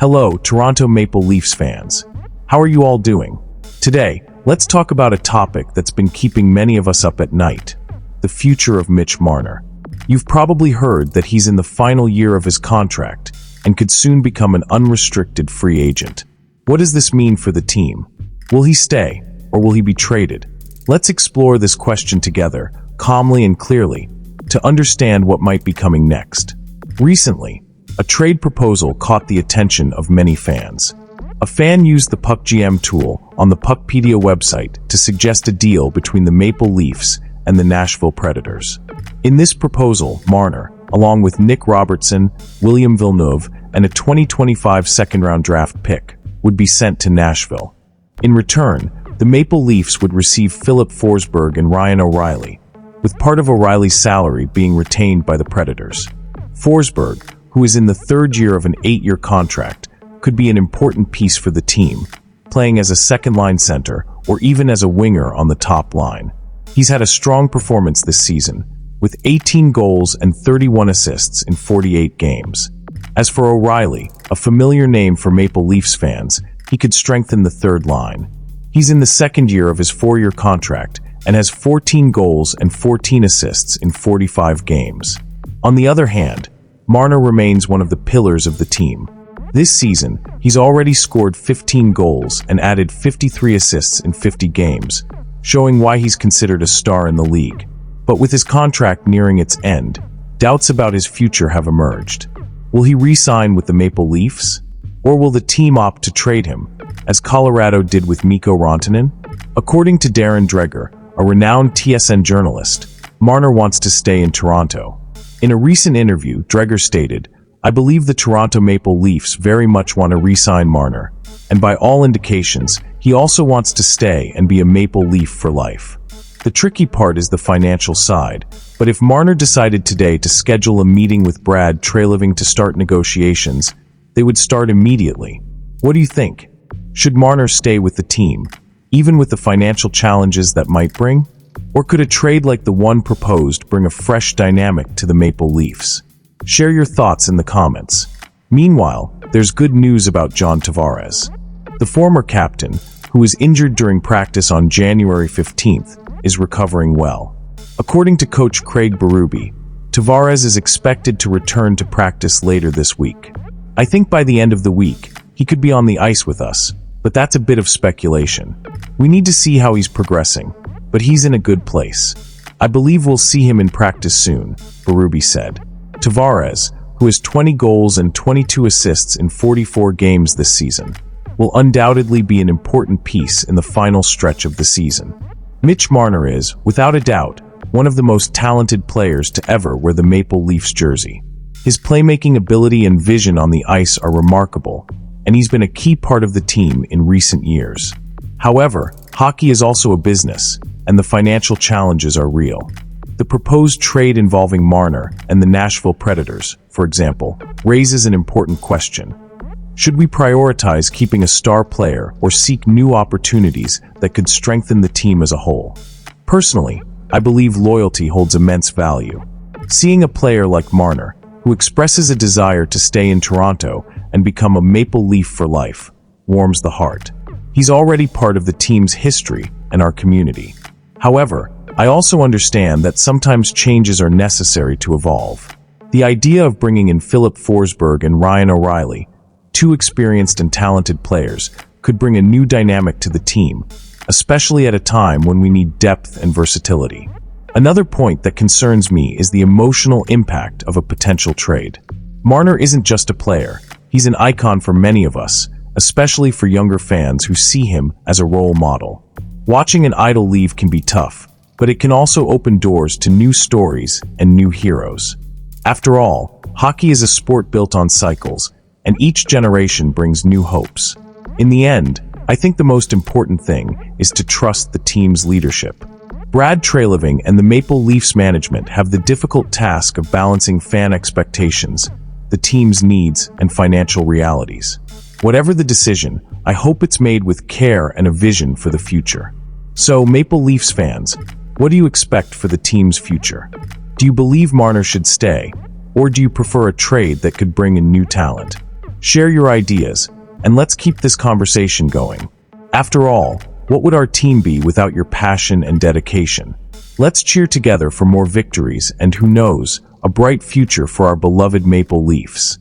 Hello, Toronto Maple Leafs fans. How are you all doing? Today, let's talk about a topic that's been keeping many of us up at night: the future of Mitch Marner. You've probably heard that he's in the final year of his contract and could soon become an unrestricted free agent. What does this mean for the team? Will he stay, or will he be traded? Let's explore this question together, calmly and clearly, to understand what might be coming next. Recently, a trade proposal caught the attention of many fans. A fan used the PuckGM tool on the Puckpedia website to suggest a deal between the Maple Leafs and the Nashville Predators. In this proposal, Marner, along with Nick Robertson, William Villeneuve, and a 2025 second-round draft pick, would be sent to Nashville. In return, the Maple Leafs would receive Filip Forsberg and Ryan O'Reilly, with part of O'Reilly's salary being retained by the Predators. Forsberg, who is in the third year of an 8-year contract, could be an important piece for the team, playing as a second-line center or even as a winger on the top line. He's had a strong performance this season, with 18 goals and 31 assists in 48 games. As for O'Reilly, a familiar name for Maple Leafs fans, he could strengthen the third line. He's in the second year of his 4-year contract and has 14 goals and 14 assists in 45 games. On the other hand, Marner remains one of the pillars of the team. This season, he's already scored 15 goals and added 53 assists in 50 games, showing why he's considered a star in the league. But with his contract nearing its end, doubts about his future have emerged. Will he re-sign with the Maple Leafs? Or will the team opt to trade him, as Colorado did with Mikko Rantanen? According to Darren Dreger, a renowned TSN journalist, Marner wants to stay in Toronto. In a recent interview, Dreger stated, "I believe the Toronto Maple Leafs very much want to re-sign Marner, and by all indications, he also wants to stay and be a Maple Leaf for life." The tricky part is the financial side, but if Marner decided today to schedule a meeting with Brad Treliving to start negotiations, they would start immediately. What do you think? Should Marner stay with the team, even with the financial challenges that might bring? Or could a trade like the one proposed bring a fresh dynamic to the Maple Leafs? Share your thoughts in the comments. Meanwhile, there's good news about John Tavares. The former captain, who was injured during practice on January 15th, is recovering well. According to coach Craig Berube, Tavares is expected to return to practice later this week. I think by the end of the week, he could be on the ice with us, but that's a bit of speculation. We need to see how he's progressing, but he's in a good place. I believe we'll see him in practice soon, Berube said. Tavares, who has 20 goals and 22 assists in 44 games this season, will undoubtedly be an important piece in the final stretch of the season. Mitch Marner is, without a doubt, one of the most talented players to ever wear the Maple Leafs jersey. His playmaking ability and vision on the ice are remarkable, and he's been a key part of the team in recent years. However, hockey is also a business, and the financial challenges are real. The proposed trade involving Marner and the Nashville Predators, for example, raises an important question. Should we prioritize keeping a star player or seek new opportunities that could strengthen the team as a whole? Personally, I believe loyalty holds immense value. Seeing a player like Marner, who expresses a desire to stay in Toronto and become a Maple Leaf for life, warms the heart. He's already part of the team's history and our community. However, I also understand that sometimes changes are necessary to evolve. The idea of bringing in Filip Forsberg and Ryan O'Reilly, two experienced and talented players, could bring a new dynamic to the team, especially at a time when we need depth and versatility. Another point that concerns me is the emotional impact of a potential trade. Marner isn't just a player, he's an icon for many of us, especially for younger fans who see him as a role model. Watching an idol leave can be tough, but it can also open doors to new stories and new heroes. After all, hockey is a sport built on cycles, and each generation brings new hopes. In the end, I think the most important thing is to trust the team's leadership. Brad Treliving and the Maple Leafs management have the difficult task of balancing fan expectations, the team's needs, and financial realities. Whatever the decision, I hope it's made with care and a vision for the future. So, Maple Leafs fans, what do you expect for the team's future? Do you believe Marner should stay, or do you prefer a trade that could bring in new talent? Share your ideas, and let's keep this conversation going. After all, what would our team be without your passion and dedication? Let's cheer together for more victories and, who knows, a bright future for our beloved Maple Leafs.